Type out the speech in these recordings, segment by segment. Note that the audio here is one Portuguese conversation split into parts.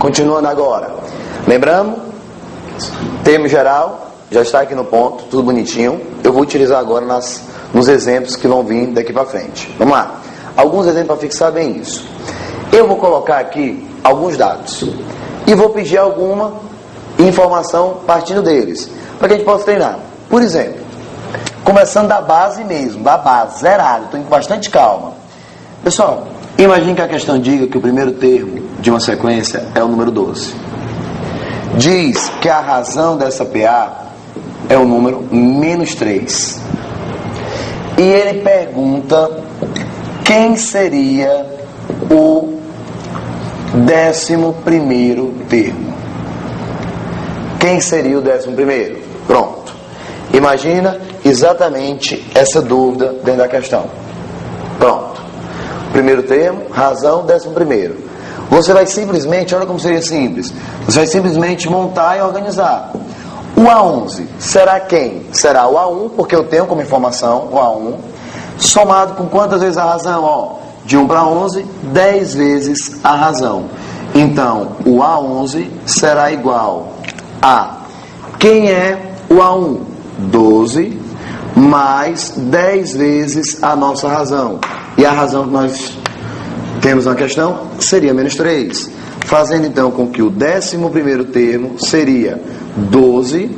Continuando agora. Lembramos? Termo geral, já está aqui no ponto, tudo bonitinho. Eu vou utilizar agora nos exemplos que vão vir daqui para frente. Vamos lá. Alguns exemplos para fixar bem isso. Eu vou colocar aqui alguns dados e vou pedir alguma informação partindo deles, para que a gente possa treinar. Por exemplo, começando da base mesmo, da base, zerado, estou com bastante calma. Pessoal, imagine que a questão diga que o primeiro termo de uma sequência é o número 12. Diz que a razão dessa PA é o número -3. E ele pergunta quem seria o 11º termo. Quem seria o 11º? Pronto. Imagina exatamente essa dúvida dentro da questão. Pronto. Primeiro termo, razão, 11º. Você vai simplesmente, olha como seria simples, você vai simplesmente montar e organizar. O A11 será quem? Será o A1, porque eu tenho como informação o A1, somado com quantas vezes a razão? Ó, de 1 para 11, 10 vezes a razão. Então, o A11 será igual a quem é o A1? 12 mais 10 vezes a nossa razão. E a razão que nós temos na questão seria -3. Fazendo então com que o 11º termo seria 12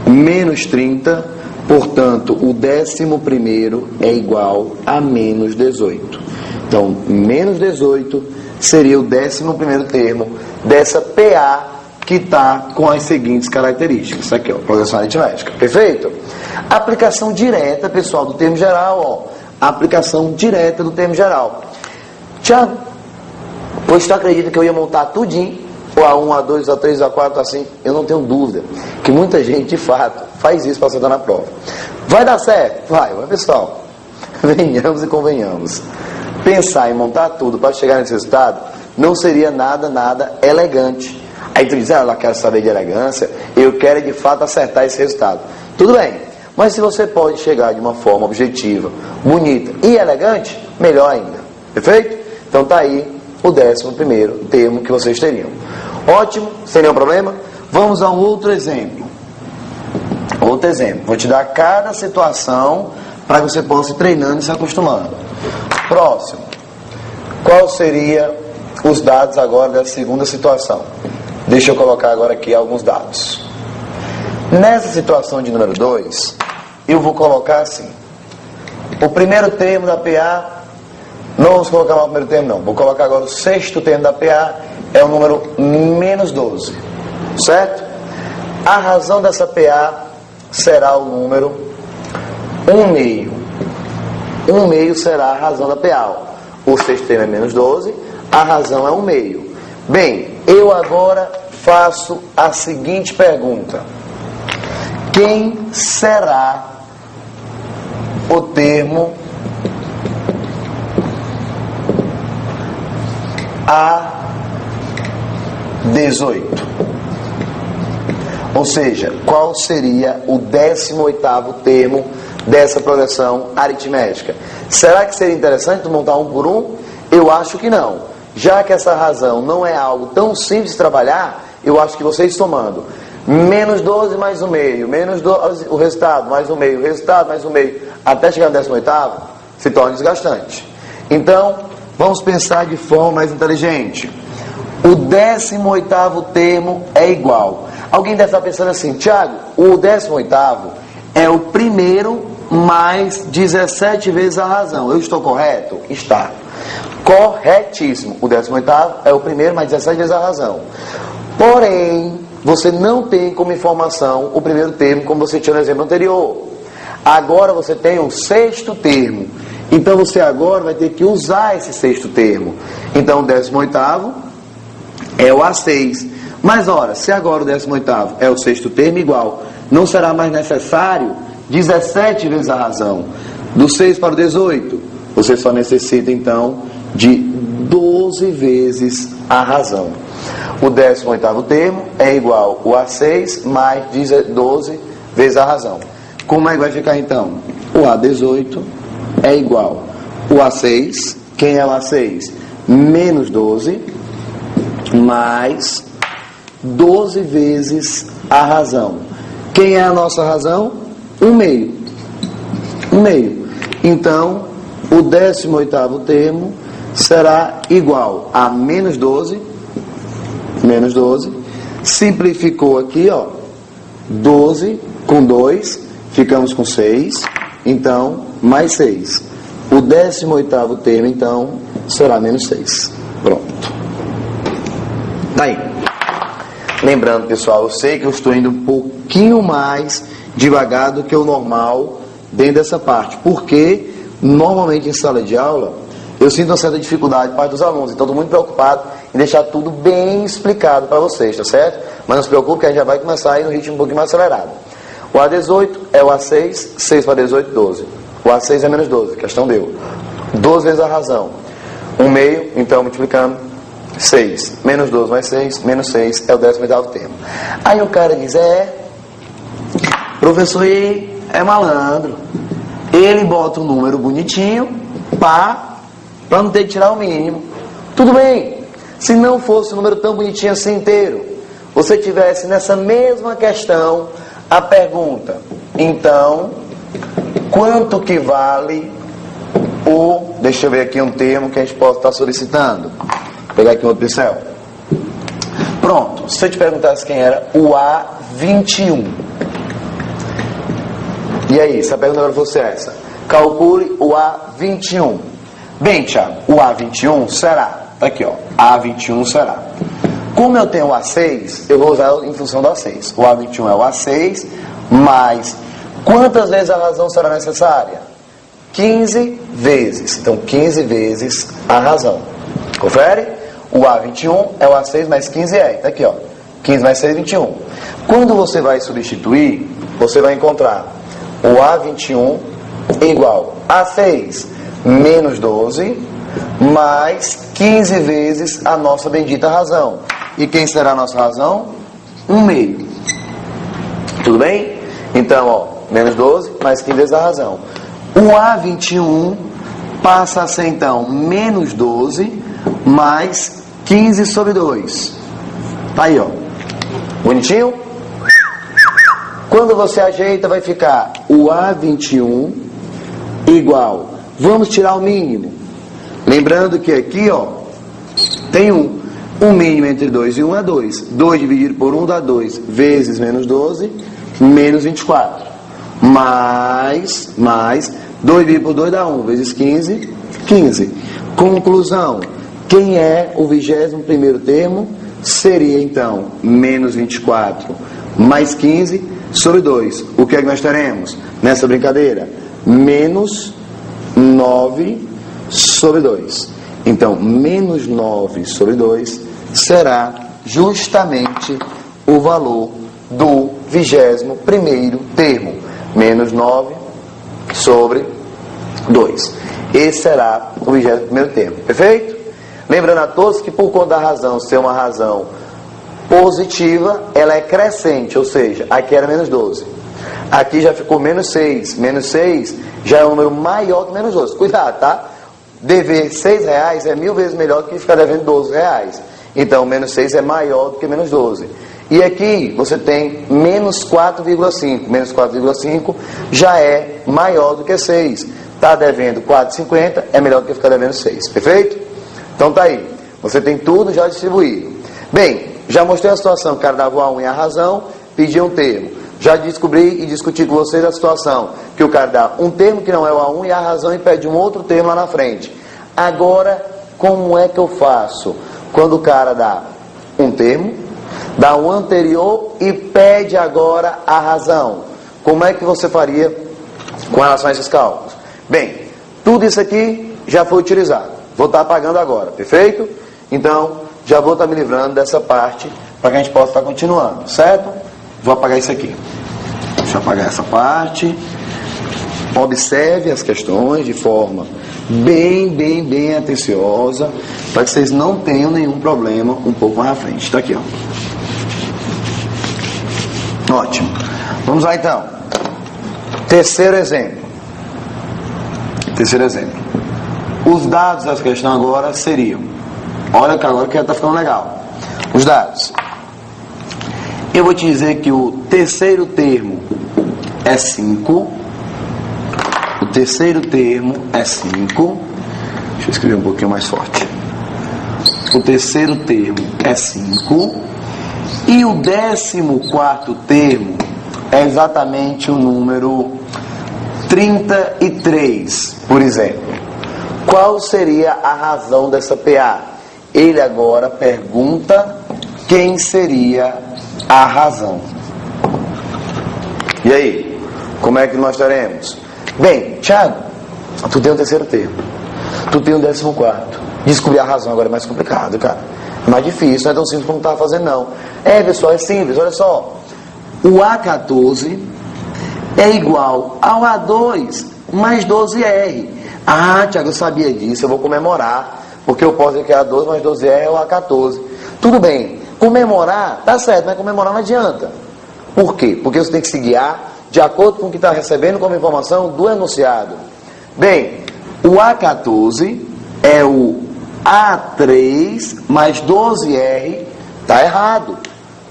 menos 30, portanto, o 11º é igual a -18. Então, -18 seria o 11º termo dessa PA que está com as seguintes características. Isso aqui, ó, progressão aritmética. Perfeito? Aplicação direta, pessoal, do termo geral, ó. Aplicação direta do termo geral. Tiago, pois tu acredita que eu ia montar tudinho, o A1, A2, A3, A4, A5? Eu não tenho dúvida que muita gente, de fato, faz isso para acertar na prova. Vai dar certo? Vai, pessoal. Venhamos e convenhamos. Pensar em montar tudo para chegar nesse resultado não seria nada elegante. Aí tu diz, ela quer saber de elegância, eu quero de fato acertar esse resultado. Tudo bem, mas se você pode chegar de uma forma objetiva, bonita e elegante, melhor ainda. Perfeito? Então tá aí o 11º termo que vocês teriam. Ótimo, sem nenhum problema. Vamos a um outro exemplo. Outro exemplo. Vou te dar cada situação para que você possa ir treinando e se acostumando. Próximo. Qual seria os dados agora da segunda situação? Deixa eu colocar agora aqui alguns dados. Nessa situação de número 2, eu vou colocar assim. O primeiro termo da PA, não vamos colocar mais o primeiro termo não, vou colocar agora o 6º termo da PA, é o número -12, certo? A razão dessa PA será o número 1/2. 1/2 será a razão da PA. O 6º termo é -12, a razão é 1/2. Bem, eu agora faço a seguinte pergunta. Quem será o termo A18? Ou seja, qual seria o 18º termo dessa progressão aritmética? Será que seria interessante montar um por um? Eu acho que não. Já que essa razão não é algo tão simples de trabalhar, eu acho que vocês somando -12 mais 1/2, -12 o resultado, mais 1/2, o resultado, mais 1/2, até chegar no 18º, se torna desgastante. Então, vamos pensar de forma mais inteligente. O 18º termo é igual. Alguém deve estar pensando assim, Tiago, o 18º é o primeiro mais 17 vezes a razão. Eu estou correto? Está. Corretíssimo. O 18º é o primeiro mais 17 vezes a razão. Porém, você não tem como informação o primeiro termo, como você tinha no exemplo anterior. Agora você tem o 6º termo. Então você agora vai ter que usar esse 6º termo. Então o 18º é o A6. Mas ora, se agora o 18º é o 6º termo igual, não será mais necessário 17 vezes a razão. Do 6 para o 18, você só necessita então de 12 vezes a razão. O 18º termo é igual o A6 mais 12 vezes a razão. Como é que vai ficar então? O A18 é igual o A6, quem é o A6? -12, mais 12 vezes a razão. Quem é a nossa razão? 1/2. 1/2. Então, o 18º termo será igual a menos 12. Menos 12. Simplificou aqui, ó. 12 com 2, ficamos com 6. Então, mais 6. O 18º termo, então, será menos 6. Pronto. Daí. Lembrando, pessoal, eu sei que eu estou indo um pouquinho mais devagar do que o normal dentro dessa parte. Porque, normalmente em sala de aula, eu sinto uma certa dificuldade para dos alunos. Então, estou muito preocupado em deixar tudo bem explicado para vocês, tá certo? Mas não se preocupe que a gente já vai começar a ir no ritmo um pouquinho mais acelerado. O A18 é o A6, 6 para 18, 12. O A6 é menos 12, questão deu. 12 vezes a razão. 1/2, então multiplicando, 6. Menos 12 mais 6, menos 6 é o 18º termo. Aí o cara diz, professor é malandro. Ele bota um número bonitinho para não ter que tirar o mínimo. Tudo bem. Se não fosse um número tão bonitinho assim inteiro, você tivesse nessa mesma questão a pergunta, então, quanto que vale o... Deixa eu ver aqui um termo que a gente pode estar solicitando. Vou pegar aqui um outro pincel. Pronto. Se eu te perguntasse quem era o A21. E aí, se a pergunta agora fosse essa, calcule o A21. Bem, Thiago, o A21 será... Tá aqui, ó. A21 será... Como eu tenho o A6, eu vou usar em função do A6. O A21 é o A6, mas quantas vezes a razão será necessária? 15 vezes. Então, 15 vezes a razão. Confere? O A21 é o A6 mais 15 é. Tá aqui, ó. 15 mais 6, 21. Quando você vai substituir, você vai encontrar o A21 igual a 6 menos 12 mais 15 vezes a nossa bendita razão. E quem será a nossa razão? 1/2. Tudo bem? Então, ó, menos 12 mais 15 vezes a razão. O A21 passa a ser, então, menos 12 mais 15 sobre 2. Tá aí, ó. Bonitinho? Quando você ajeita, vai ficar o A21 igual. Vamos tirar o mínimo. Lembrando que aqui, ó, tem 1. O mínimo entre 2 e 1 é 2. 2 dividido por 1 dá 2. Vezes menos 12, menos 24. Mais 2 dividido por 2 dá 1. Vezes 15, 15. Conclusão. Quem é o 21º termo? Seria, então, menos 24 mais 15 sobre 2. O que é que nós teremos nessa brincadeira? Menos 9 sobre 2. Então, menos 9 sobre 2 será justamente o valor do 21º termo. Menos 9 sobre 2. Esse será o 21º termo. Perfeito? Lembrando a todos que por conta da razão ser uma razão positiva, ela é crescente, ou seja, aqui era menos 12. Aqui já ficou menos 6. Menos 6 já é um número maior que menos 12. Cuidado, tá? Dever R$6 é 1000 vezes melhor do que ficar devendo R$12. Então, menos 6 é maior do que menos 12. E aqui você tem menos 4,5. Menos 4,5 já é maior do que 6. Está devendo 4,50, é melhor do que ficar devendo 6. Perfeito? Então tá aí. Você tem tudo já distribuído. Bem, já mostrei a situação. O cara dava o A1 e a razão, pedia um termo. Já descobri e discuti com vocês a situação que o cara dá um termo que não é o A1 e a razão e pede um outro termo lá na frente. Agora, como é que eu faço? Quando o cara dá um termo, dá um anterior e pede agora a razão. Como é que você faria com relação a esses cálculos? Bem, tudo isso aqui já foi utilizado. Vou estar apagando agora, perfeito? Então, já vou estar me livrando dessa parte para que a gente possa estar continuando, certo? Vou apagar isso aqui. Deixa eu apagar essa parte. Observe as questões de forma bem atenciosa, para que vocês não tenham nenhum problema um pouco mais à frente. Está aqui, ó. Ótimo. Vamos lá então. Terceiro exemplo. Os dados dessa questão agora seriam... Olha que agora que está ficando legal. os dados. Eu vou te dizer que o terceiro termo é 5. O terceiro termo é 5. Deixa eu escrever um pouquinho mais forte. O terceiro termo é 5. E o 14º termo é exatamente o número 33, por exemplo. Qual seria a razão dessa PA? Ele agora pergunta quem seria a razão. E aí? Como é que nós teremos? Bem, Thiago, tu tem o terceiro termo. Tu tem o 14º. Descobrir a razão agora é mais complicado, cara. É mais difícil, não é tão simples como estava fazendo, não. Pessoal, é simples, olha só. O A14 é igual ao A2 mais 12R. Ah, Thiago, eu sabia disso, eu vou comemorar. Porque eu posso dizer que A12 mais 12R é o A14. Tudo bem, comemorar, tá certo, mas comemorar não adianta. Por quê? Porque você tem que se guiar de acordo com o que está recebendo como informação do enunciado. Bem, o A14 é o A3 mais 12R, tá errado.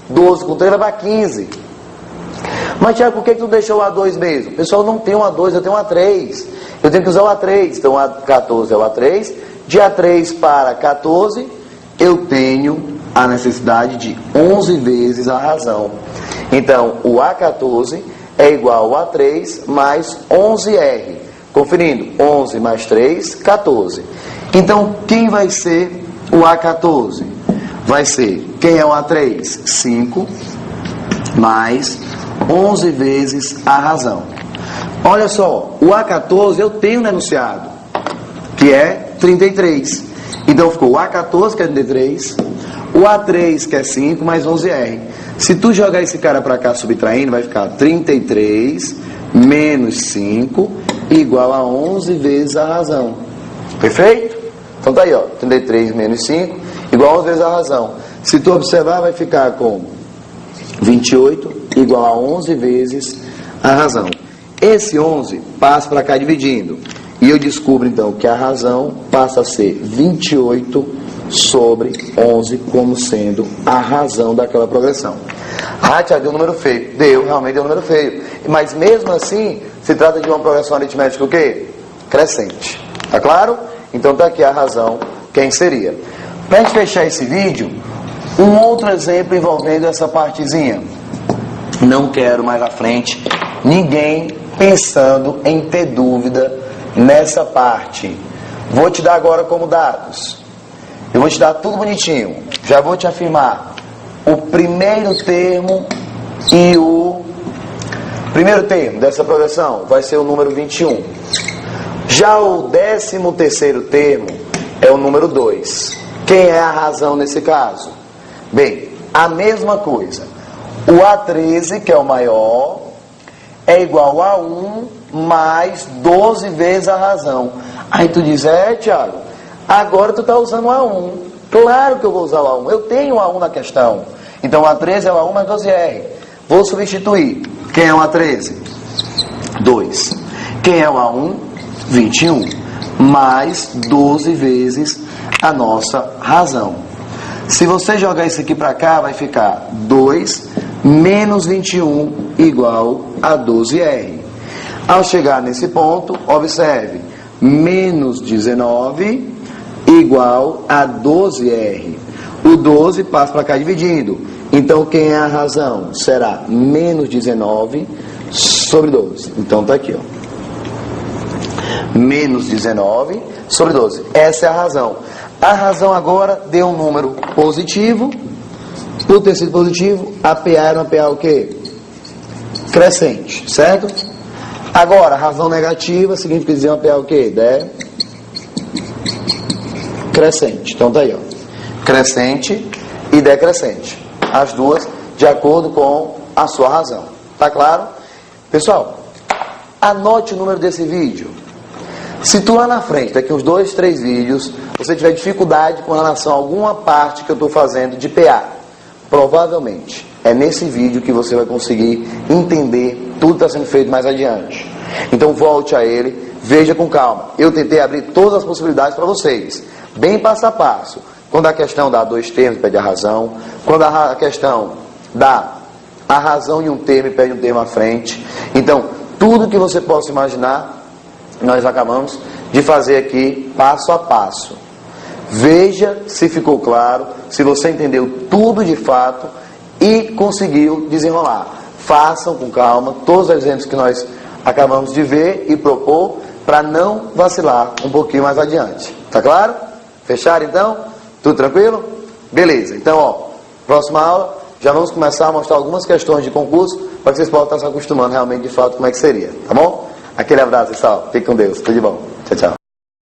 12 com 3 vai para 15. Mas, Tiago, por que tu deixou o A2 mesmo? Pessoal, não tem um A2, eu tenho um A3. Eu tenho que usar o A3. Então, o A14 é o A3. De A3 para 14, eu tenho a necessidade de 11 vezes a razão. Então, o A14 é igual ao A3 mais 11R. Conferindo, 11 mais 3, 14. Então, quem vai ser o A14? Vai ser, quem é o A3? 5 mais 11 vezes a razão. Olha só, o A14 eu tenho no enunciado, que é 33. Então ficou o A14, que é 33, o A3, que é 5, mais 11R. Se tu jogar esse cara para cá subtraindo, vai ficar 33 menos 5 igual a 11 vezes a razão. Perfeito? Então tá aí, ó, 33 menos 5 igual a 11 vezes a razão. Se tu observar, vai ficar com 28 igual a 11 vezes a razão. Esse 11 passa para cá dividindo. E eu descubro então que a razão passa a ser 28 sobre 11 como sendo a razão daquela progressão. Ah, Tiago, deu um número feio. Realmente deu um número feio. Mas mesmo assim, se trata de uma progressão aritmética o quê? Crescente. Tá claro? Então tá aqui a razão, quem seria. Para a gente fechar esse vídeo, um outro exemplo envolvendo essa partezinha. Não quero mais à frente ninguém pensando em ter dúvida nessa parte. Vou te dar agora como dados. Eu vou te dar tudo bonitinho. Já vou te afirmar o primeiro termo e o primeiro termo dessa progressão vai ser o número 21. Já o 13º termo é o número 2. Quem é a razão nesse caso? Bem, a mesma coisa. O A13, que é o maior, é igual a 1 mais 12 vezes a razão. Aí tu diz, Tiago, agora tu está usando o A1. Claro que eu vou usar o A1. Eu tenho o A1 na questão. Então o A13 é o A1 mais 12R. Vou substituir. Quem é o A13? 2. Quem é o A1? 21. Mais 12 vezes a nossa razão. Se você jogar isso aqui para cá, vai ficar 2 menos 21 igual a 12R. Ao chegar nesse ponto, observe, menos 19 igual a 12R. O 12 passa para cá dividindo. Então, quem é a razão? Será menos 19 sobre 12. Então, está aqui, ó. Menos 19 sobre 12. Essa é a razão. A razão agora deu um número positivo. Por ter sido positivo, a PA era uma PA o quê? Crescente, certo? Agora, a razão negativa significa dizer uma PA o quê? Decrescente. Então tá aí, ó. Crescente e decrescente. As duas de acordo com a sua razão. Tá claro? Pessoal, anote o número desse vídeo. Se tu lá na frente, daqui uns 2, 3 vídeos, você tiver dificuldade com relação a alguma parte que eu estou fazendo de PA, provavelmente é nesse vídeo que você vai conseguir entender tudo que está sendo feito mais adiante. Então volte a ele, veja com calma. Eu tentei abrir todas as possibilidades para vocês, bem passo a passo. Quando a questão dá 2 termos, pede a razão. Quando a questão dá a razão em um termo, pede um termo à frente. Então, tudo que você possa imaginar, nós acabamos de fazer aqui passo a passo. Veja se ficou claro, se você entendeu tudo de fato e conseguiu desenrolar. Façam com calma todos os exemplos que nós acabamos de ver e propor, para não vacilar um pouquinho mais adiante. Tá claro? Fecharam então? Tudo tranquilo? Beleza. Então, ó, próxima aula, já vamos começar a mostrar algumas questões de concurso, para que vocês possam estar se acostumando realmente de fato como é que seria. Tá bom? Aquele abraço, pessoal. Fique com Deus. Tudo de bom. Tchau, tchau.